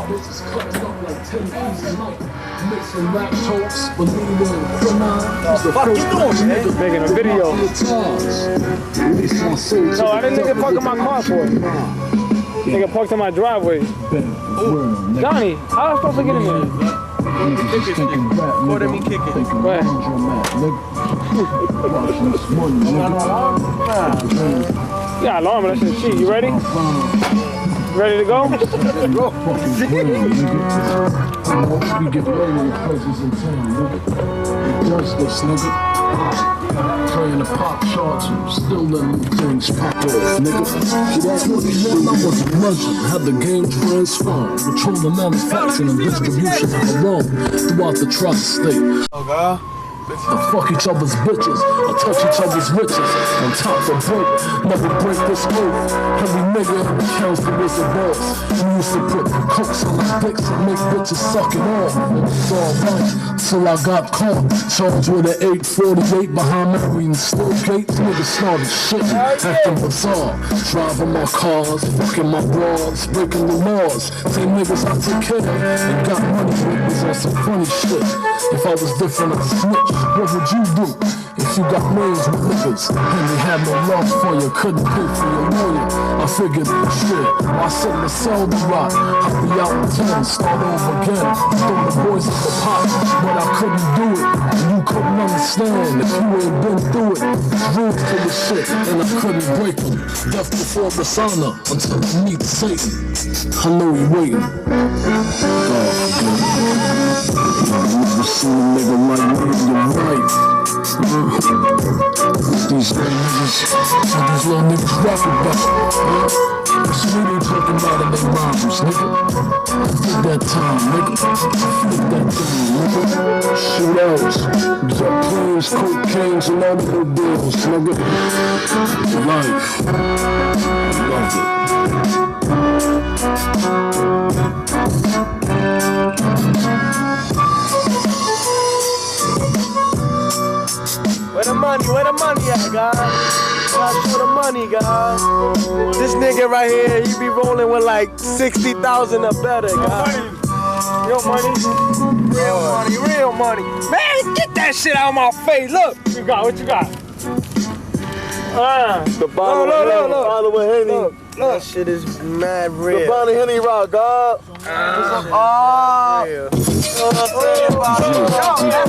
Fuck you doing, man? Making a video. No, I didn't nigga park in my car for it. Nigga parked in my driveway. Johnny, how am I supposed to get in there? More than me kicking. What? Yeah, alarm, that shit cheap. You ready? Ready to go? We get regular presents in town, nigga. Does this, nigga? Playing the pop charts and still letting things pop off, nigga. See, that's what he meant. I was a legend, had the game transformed. Control the manufacturing and distribution alone throughout the tri-state. Oh, God. And fuck each other's bitches, or touch each other's riches. On top of break, never break this oath. Every nigga counts for his boss. We used to put cokes on our dicks and make bitches suck it off. It's all right, till I got caught. Charged with an 848 behind Marion Still Gates. Niggas started shitting, acting bizarre. Driving my cars, fucking my bras, breaking the laws. Same niggas I took care of and got money with was on some funny shit. If I was different, I'd snitch. What would you do if you got names with niggas and they had no love for you, couldn't pay for your lawyer? I figured, shit, I shouldn't have sold the rock. I'd be out in 10, start over again. Throw the boys in the pot, but I couldn't do it. And you couldn't understand if you ain't been through it. Rules for the shit, and I couldn't break them. Death before dishonor until I meet Satan. I know he waiting. Never seen a nigga like me, you're right. These niggas, these little niggas rap about. So we ain't talking about it in rhymes, nigga. Flip that time, nigga. Flip that thing, nigga. Shootouts, jet planes, cocaines, and automobiles, nigga. Life, love it. Where the money at, guys? Gotta show the money, guys. This nigga right here, he be rolling with like 60,000 or better, guys. Real money. Real money. Man, get that shit out of my face. Look. What you got? What you got? The bottle of Henny. Look. That shit is mad real. The bottle of Henny rock, God. That's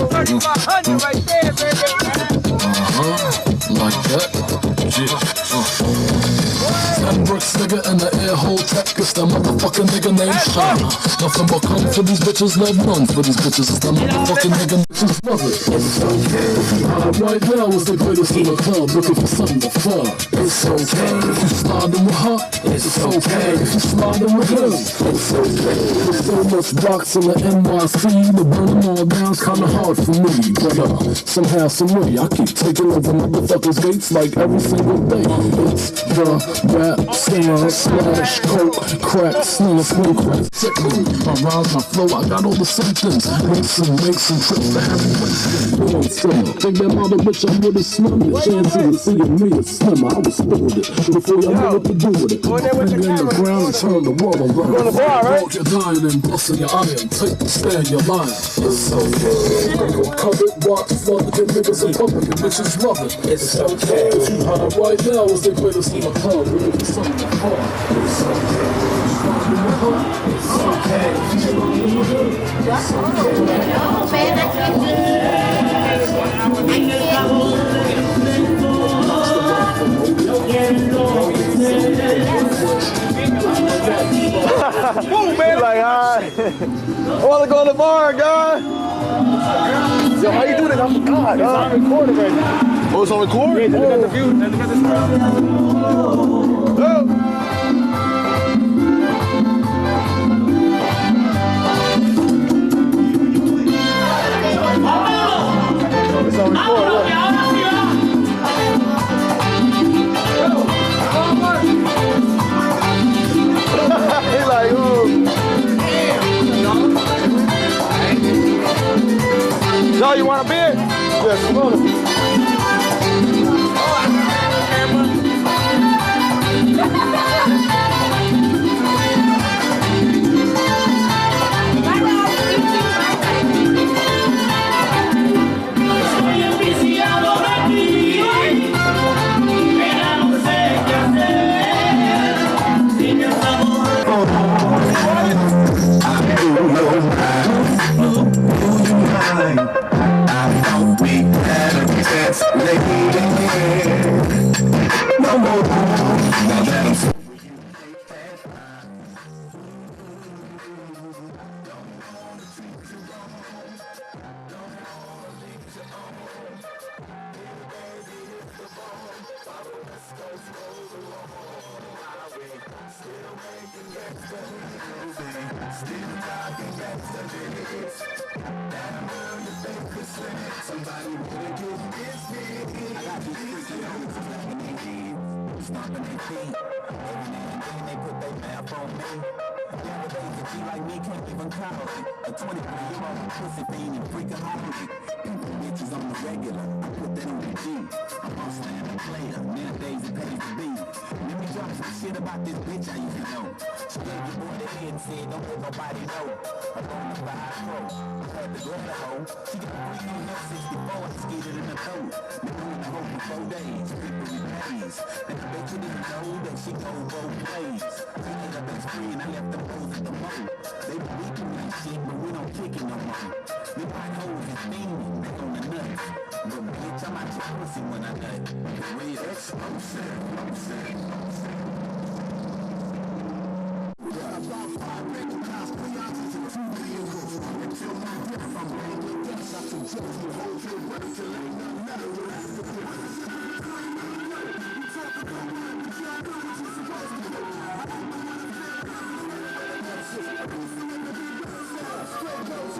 3,500 right there, baby. Like that. Ten bricks, nigga, in the air hole tech. It's that motherfucking nigga named China. Nothing but come for these bitches, love none for these bitches. It's that motherfucking nigga named Brother. Right now is the greatest in the club, looking for something to fuck. It's okay. If you sliding with her, it's okay. If you sliding with him, it's okay. There's so much rocks in the NYC, to burn them all down's kinda hard for me. But somehow, some way, I keep taking over motherfuckers' gates like every single day. It's the rap, scam, slash, coke, crack, sling, swing, crack, sickle. My rhymes, my flow, I got all the symptoms. Make some trips to have take that mother bitch, I'm with a slim. The chances of seeing me is slim. I was still with it before y'all knew what to do with it. Finger in the ground and turn the world around. Walk your dying and busting your iron. Take the stand, you're lying. It's okay. Cover it, watch, flood, get niggas in public and bitches love it. It's okay. If you hide right now is the greatest in the club. We're looking for something to hard. It's okay. It's okay. It's Woo, man, like, I want to go to the bar, guys. Yo, how you doing it? I forgot. It's on recording right now. Oh, it's on record? Yeah, look at the view. Look at this. It's on record, look. He's like, ooh. Yo, you want a beer? Yes, come on. Oh, I got a camera. Still talking yesterday. That world you think could send somebody wanna get this big. I got these freaky hoes clapping their hands, stomping their feet. Every now and then they put their mouth on me. Nowadays a G like me can't even call it. A 23-year-old pussy fiend and freakaholic. People bitches on the regular, I put that on the G. I'm on slam and player, nowadays it pays to be. Let me drop some shit about this bitch I used to know. She gave your boy the head and said don't let nobody know. I'm on the 5-pro, I had to grab the hoe. She got a freak on her 64, I skated in the throat. Been on the hoe for 4 days, people with days. And I bet you didn't know that she go both ways. She ain't her best friend, I left them hoes at the moat. They be weaking like shit, but we don't kick it no more. We white hoes is fiending, they on the nuts. But bitch, I'm out your pussy when I nut. The real explosive. About 5 recognized pre-ounces and 2 vehicles. Until my death, I'm banging death. I suggest you hold your breath till ain't nothing better with afterwards. You talk about what you can't do what you're supposed to do. I don't know what I'm saying. That's it. I don't see it to be better. Straight goes.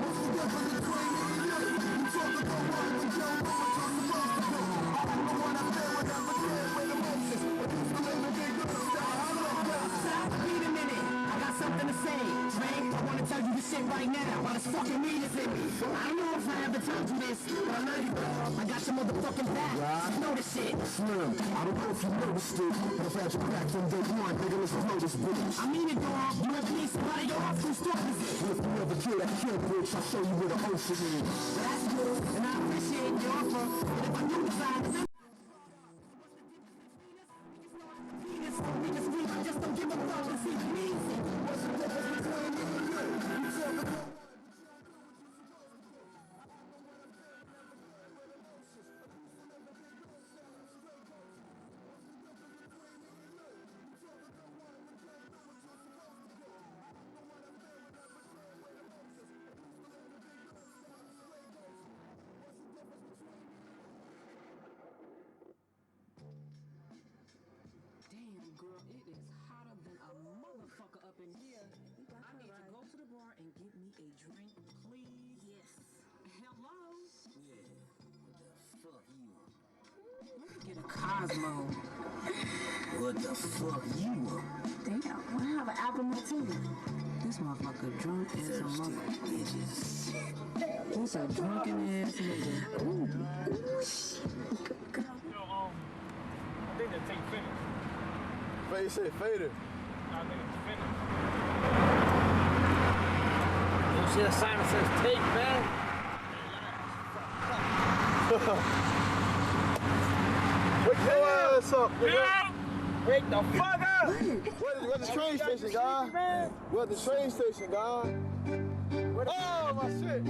What's the difference between me and you? You talk about what you don't know what you're supposed to do. I don't know what I feel when I'm again with emotions. But you still in the big good style. I love that. Wait a minute, I got something to say. Drake, I wanna tell you this shit right now. While this fucking weed is in me. I don't know if I ever told you this, but I love you. I got your motherfucking back. You know this shit. Slim, I don't know if you noticed it, but I've had your back from day one, nigga, let's blow this bitch. I mean it, dog. You ever need somebody, yo, whose story is it? If you ever kill that kid, bitch, I'll show you where the ocean is. Well, that's good, and I appreciate your offer. But if I do decide to I just don't give a fuck and see the music. What's the difference between me and you? You talk about Damn, girl, it is hotter than a motherfucker up in here. I need to go to the bar and get me a drink, please. Yes. Hello? Yeah, what the fuck you want? Let me get a Cosmo. What the fuck you want? Damn, I have an album or two. This motherfucker drunk as a mother. Bitches. He's a drunken ass nigga. Yo, I think the tape finished. But you say fader. I think it's finished. You see the sign that says tape, man? Wake your ass up, nigga. Wake the fuck up! We're at the train station, guy. We're at the train station, guy. Oh, my shit.